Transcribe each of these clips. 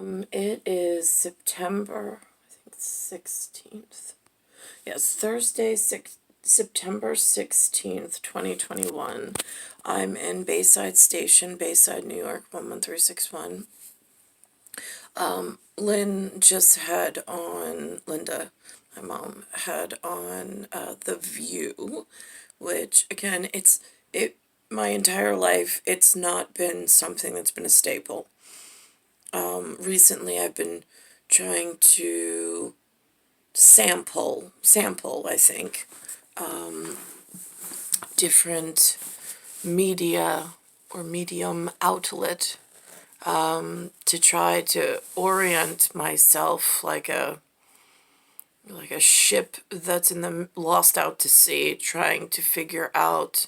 It is September, I think 16th. Yes, Thursday, September 16th, 2021. I'm in Bayside Station, Bayside, New York, 11361. Linda, my mom, had on The View, which, again, my entire life, it's not been something that's been a staple. Recently I've been trying to sample, I think, different media or medium outlet to try to orient myself like a ship that's lost out to sea, trying to figure out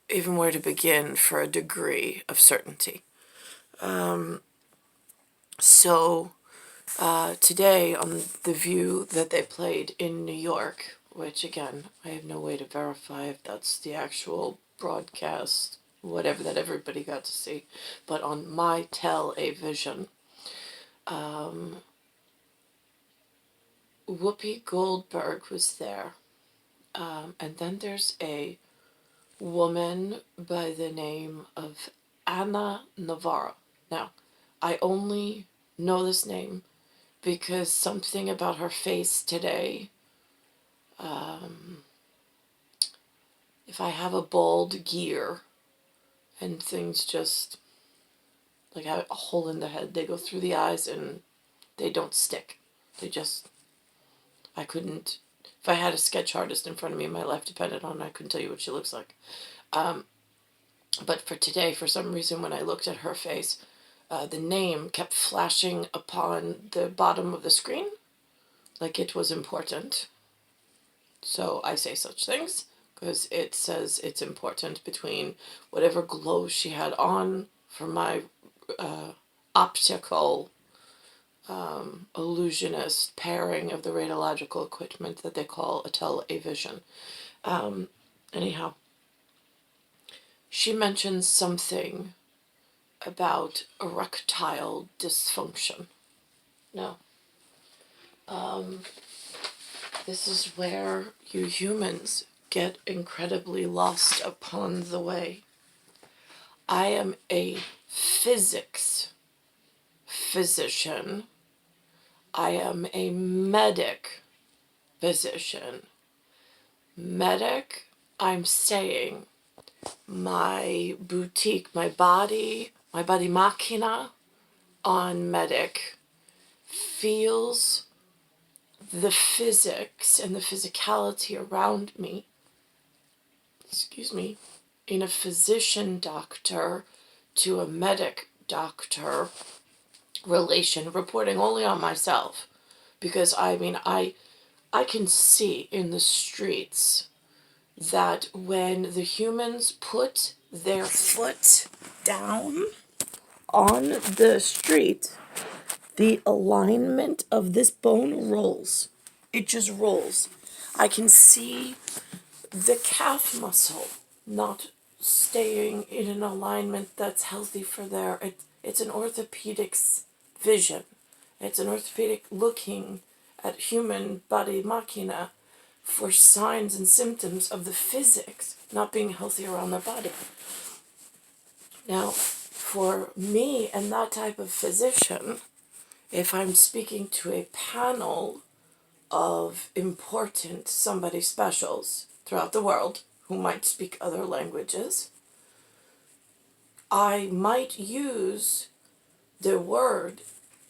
even where to begin for a degree of certainty. So today on The View that they played in New York, which again, I have no way to verify if that's the actual broadcast, whatever that everybody got to see, but on my television, Whoopi Goldberg was there. And then there's a woman by the name of Anna Navarro. Now, I only know this name because something about her face today, if I have a bald gear and things just, like a hole in the head, they go through the eyes and they don't stick. I couldn't, if I had a sketch artist in front of me and my life depended on it, I couldn't tell you what she looks like. But for today, for some reason, when I looked at her face, the name kept flashing upon the bottom of the screen, like it was important. So I say such things because it says it's important between whatever glow she had on for my optical illusionist pairing of the radiological equipment that they call a television. Anyhow, she mentions something about erectile dysfunction. Now, this is where you humans get incredibly lost upon the way. I am a physics physician. I am a medic physician. Medic, I'm saying my boutique, my body machina on medic feels the physics and the physicality around me, in a physician doctor to a medic doctor relation, reporting only on myself. Because I can see in the streets that when the humans put their foot down on the street, the alignment of this bone rolls. It just rolls. I can see the calf muscle not staying in an alignment that's healthy for it's an orthopedic's vision. It's an orthopedic looking at human body machina for signs and symptoms of the physics not being healthy around their body. Now, for me and that type of physician, if I'm speaking to a panel of important somebody specials throughout the world who might speak other languages, I might use the word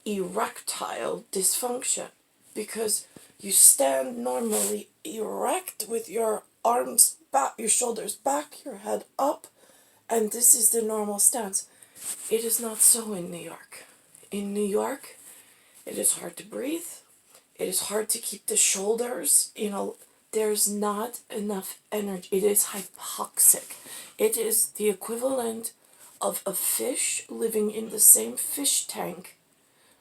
erectile dysfunction because you stand normally erect with your arms back, your shoulders back, your head up, and this is the normal stance. It is not so in New York. In New York, it is hard to breathe. It is hard to keep the shoulders, there's not enough energy. It is hypoxic. It is the equivalent of a fish living in the same fish tank,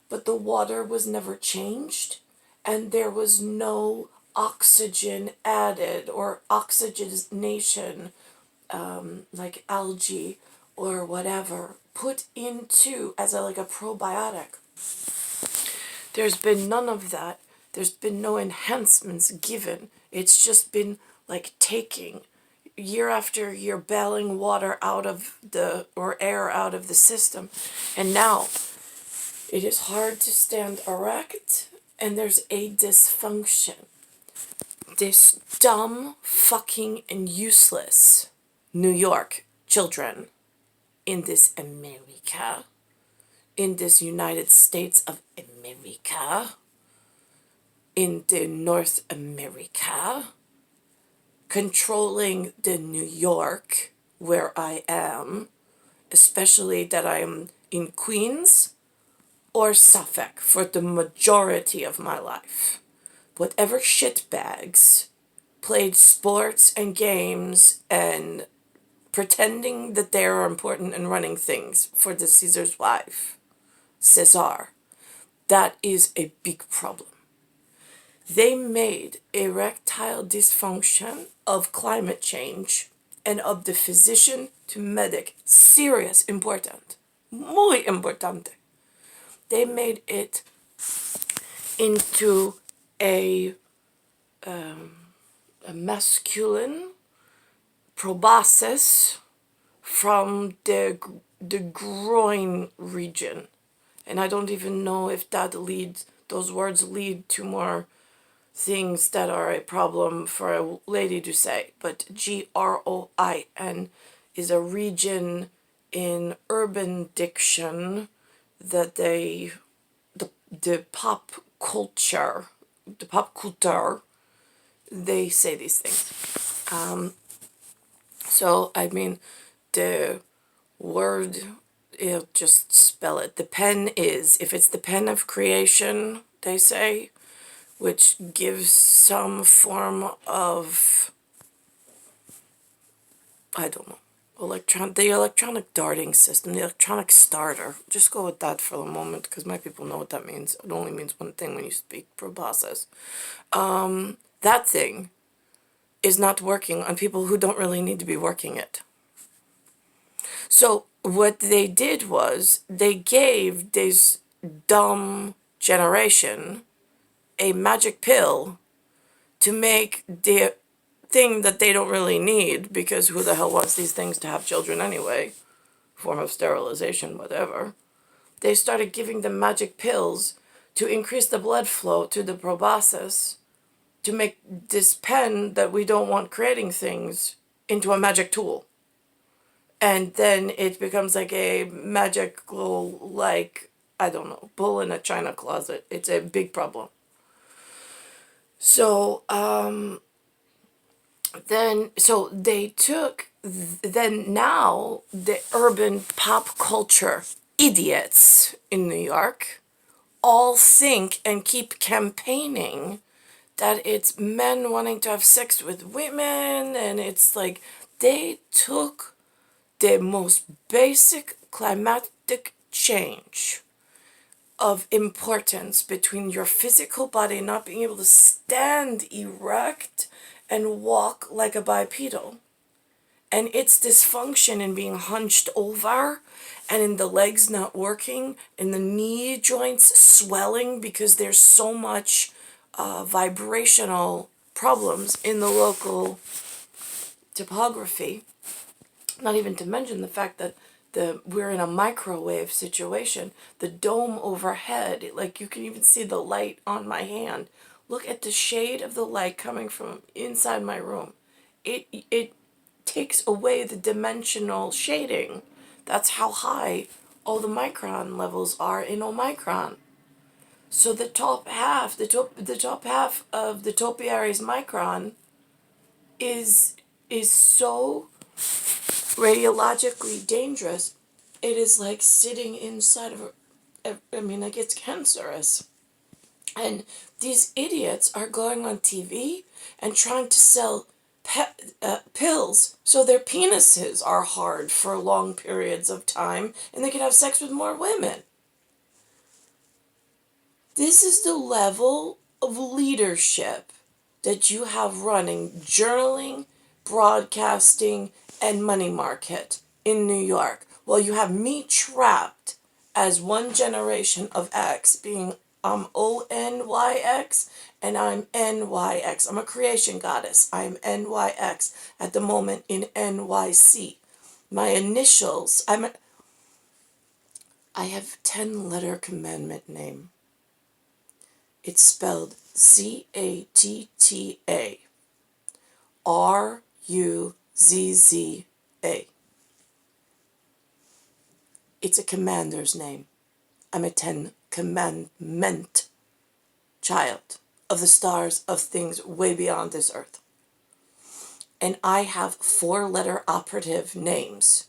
but the water was never changed and there was no oxygen added or oxygenation, like algae or whatever, put into as a probiotic. There's been none of that. There's been no enhancements given. It's just been like taking year after year, bailing water out of or air out of the system. And now it is hard to stand erect, and there's a dysfunction. This dumb, fucking, and useless New York children in this America, in this United States of America, in the North America, controlling the New York where I am, especially that I am in Queens or Suffolk for the majority of my life. Whatever shitbags played sports and games and pretending that they are important and running things for the Caesar's wife, Caesar, that is a big problem. They made erectile dysfunction of climate change and of the physician to medic serious, important, muy importante. They made it into a masculine proboscis from the groin region. And I don't even know if those words lead to more things that are a problem for a lady to say. But GROIN is a region in urban diction that the pop culture, they say these things. So, I mean, the word, it'll just spell it. The pen is, if it's the pen of creation, they say, which gives some form of, I don't know, the electronic darting system, the electronic starter. Just go with that for the moment, because my people know what that means. It only means one thing when you speak proboscis. That thing is not working on people who don't really need to be working it. So what they did was they gave this dumb generation a magic pill to make the thing that they don't really need, because who the hell wants these things to have children anyway? Form of sterilization, whatever. They started giving them magic pills to increase the blood flow to the proboscis, to make this pen that we don't want creating things into a magic tool. And then it becomes like a magical, I don't know, bull in a china closet. It's a big problem. So, then now the urban pop culture idiots in New York all think and keep campaigning that it's men wanting to have sex with women, and it's like they took the most basic climatic change of importance between your physical body not being able to stand erect and walk like a bipedal, and its dysfunction in being hunched over, and in the legs not working, and the knee joints swelling because there's so much vibrational problems in the local topography. Not even to mention the fact that we're in a microwave situation. The dome overhead, like you can even see the light on my hand. Look at the shade of the light coming from inside my room. It takes away the dimensional shading. That's how high all the micron levels are in Omicron. So the top half of the topiary's micron is so radiologically dangerous. It is like sitting inside of it's cancerous. And these idiots are going on TV and trying to sell pills so their penises are hard for long periods of time and they can have sex with more women. This is the level of leadership that you have running journaling, broadcasting, and money market in New York. Well, you have me trapped as one generation of X, being ONYX, and I'm NYX. I'm a creation goddess. I'm NYX at the moment in NYC. My initials, I have 10-letter commandment name. It's spelled CATTARUZZA. It's a commander's name. I'm a 10 commandment child of the stars, of things way beyond this earth. And I have 4-letter operative names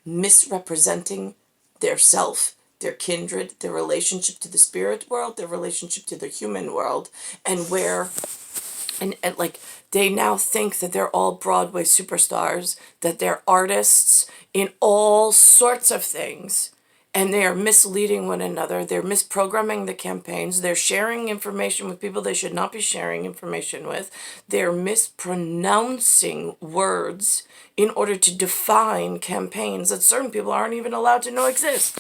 misrepresenting their self, their kindred, their relationship to the spirit world, their relationship to the human world, and where, and like, they now think that they're all Broadway superstars, that they're artists in all sorts of things, and they are misleading one another. They're misprogramming the campaigns. They're sharing information with people they should not be sharing information with. They're mispronouncing words in order to define campaigns that certain people aren't even allowed to know exist.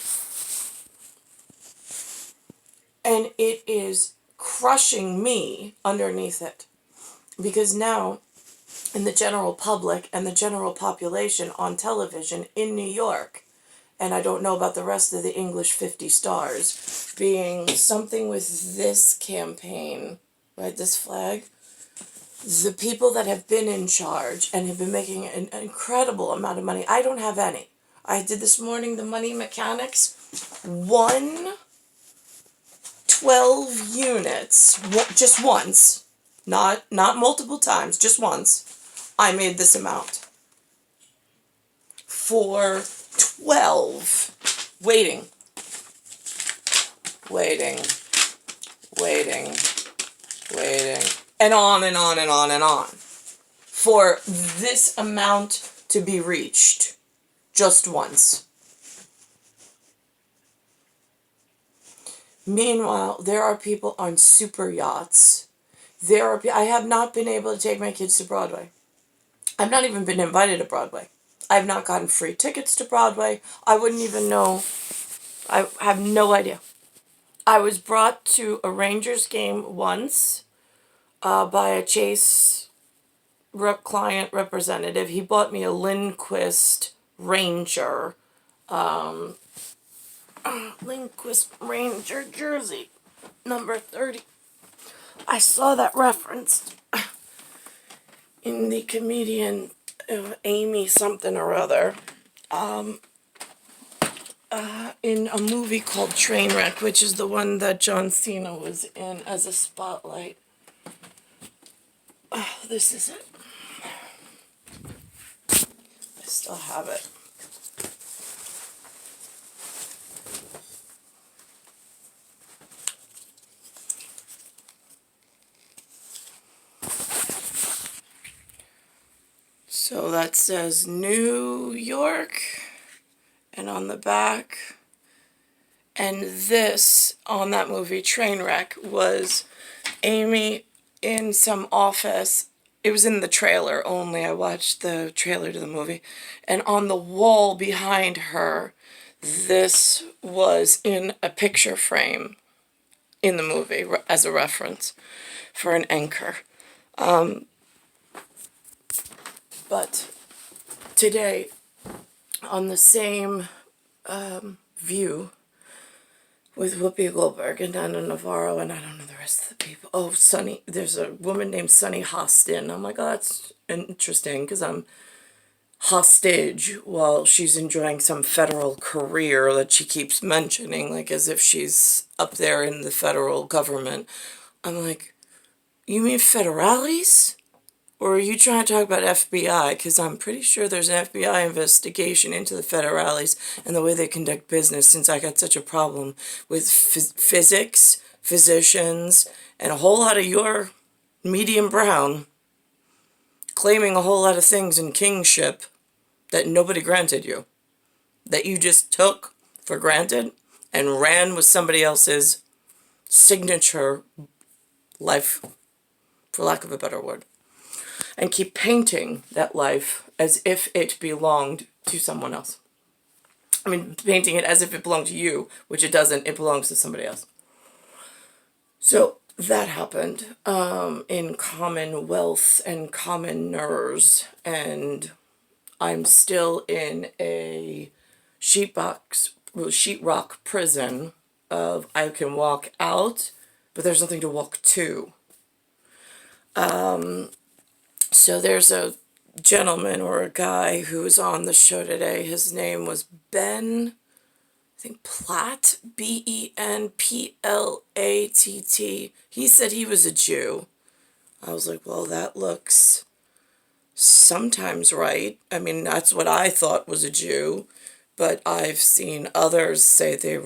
And it is crushing me underneath it. Because now, in the general public and the general population on television in New York, and I don't know about the rest of the English 50 stars, being something with this campaign, right, this flag, the people that have been in charge and have been making an incredible amount of money. I don't have any. I did this morning the money mechanics. 12 units, just once, not multiple times, just once, I made this amount. For 12, waiting, and on and on and on and on, for this amount to be reached just once. Meanwhile, there are people on super yachts. I have not been able to take my kids to Broadway. I've not even been invited to Broadway. I've not gotten free tickets to Broadway. I wouldn't even know. I have no idea. I was brought to a Rangers game once by a Chase client representative. He bought me a Lindquist Ranger jersey, number 30. I saw that referenced in the comedian Amy something or other, in a movie called Trainwreck, which is the one that John Cena was in as a spotlight. Oh, this is it. I still have it. So that says New York, and on the back, and this, on that movie, Trainwreck, was Amy in some office. It was in the trailer only. I watched the trailer to the movie. And on the wall behind her, this was in a picture frame in the movie as a reference for an anchor. But today, on the same view with Whoopi Goldberg and Anna Navarro, and I don't know the rest of the people. Oh, Sunny. There's a woman named Sunny Hostin. I'm like, oh, that's interesting, because I'm hostage while she's enjoying some federal career that she keeps mentioning, like as if she's up there in the federal government. I'm like, you mean federales? Or are you trying to talk about FBI? Because I'm pretty sure there's an FBI investigation into the federales and the way they conduct business, since I got such a problem with physics, physicians, and a whole lot of your medium brown claiming a whole lot of things in kingship that nobody granted you, that you just took for granted and ran with somebody else's signature life, for lack of a better word, and keep painting that life as if it belonged to someone else. I mean, painting it as if it belonged to you, which it doesn't. It belongs to somebody else. So that happened in Commonwealth and Commoners, and I'm still in a sheetrock prison of I can walk out, but there's nothing to walk to. So there's a gentleman or a guy who was on the show today. His name was Ben, I think Platt, Benplatt. He said he was a Jew. I was like, well, that looks sometimes right. I mean, that's what I thought was a Jew, but I've seen others say they've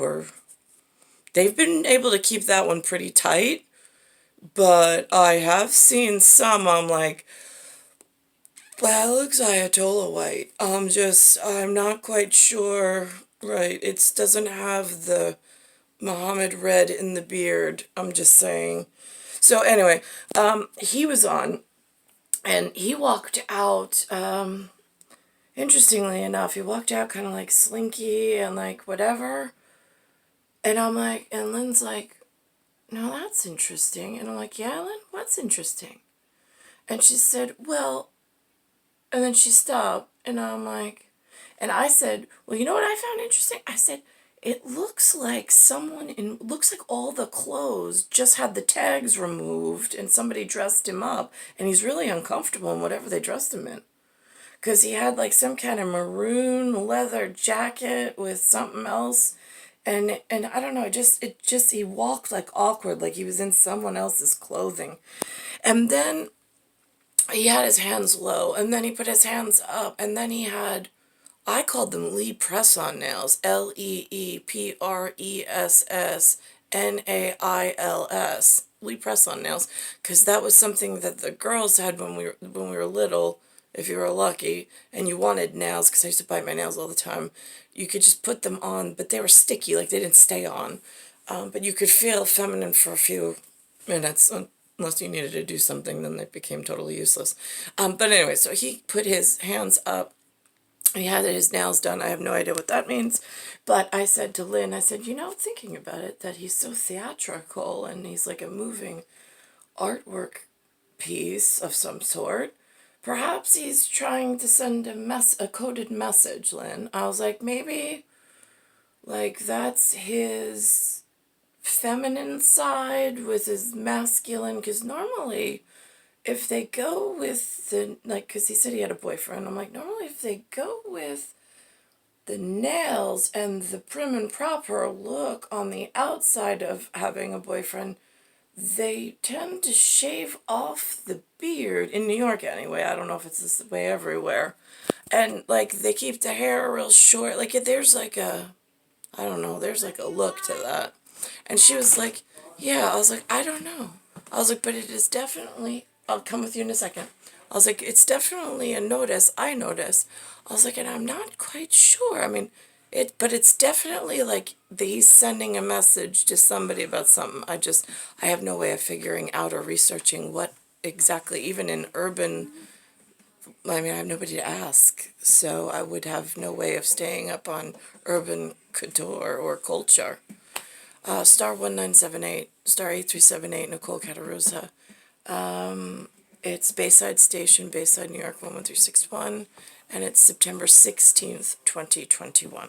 been able to keep that one pretty tight, but I have seen some, I'm like, well, that looks Ayatollah white. I'm not quite sure, right, it doesn't have the Muhammad red in the beard, I'm just saying. So anyway, he was on, and he walked out, interestingly enough, he walked out kind of like slinky and like whatever. And I'm like, and Lynn's like, no, that's interesting. And I'm like, yeah, Lynn, what's interesting? And she said, well, and then she stopped. And I'm like, and I said, well, you know what I found interesting? I said, it looks like looks like all the clothes just had the tags removed and somebody dressed him up. And he's really uncomfortable in whatever they dressed him in. Because he had like some kind of maroon leather jacket with something else. And I don't know, he walked like awkward, like he was in someone else's clothing. And then he had his hands low, and then he put his hands up, and then he had, I called them Lee press-on nails, LEEPRESSNAILS, Lee press-on nails, because that was something that the girls had when we were little. If you were lucky and you wanted nails, because I used to bite my nails all the time, you could just put them on, but they were sticky, like they didn't stay on. But you could feel feminine for a few minutes, unless you needed to do something, then they became totally useless. But anyway, so he put his hands up, and he had his nails done. I have no idea what that means. But I said to Lynn, I said, you know, thinking about it, that he's so theatrical, and he's like a moving artwork piece of some sort. Perhaps he's trying to send a coded message, Lynn. I was like, maybe, like, that's his feminine side with his masculine, because normally, if they go with because he said he had a boyfriend, I'm like, normally if they go with the nails and the prim and proper look on the outside of having a boyfriend, they tend to shave off the beard, in New York anyway, I don't know if it's this way everywhere, and like they keep the hair real short, like there's like a, I don't know, there's like a look to that. And she was like, yeah, I was like, I don't know. I was like, but it is definitely, I'll come with you in a second. I was like, it's definitely a notice, I notice. I was like, and I'm not quite sure, I mean, but it's definitely like he's sending a message to somebody about something. I have no way of figuring out or researching what exactly, even in urban, I mean, I have nobody to ask, so I would have no way of staying up on urban couture or culture. Star 1978, star 8378, Nicole Cattaruzza. It's Bayside Station, Bayside, New York, 11361, and it's September 16th, 2021.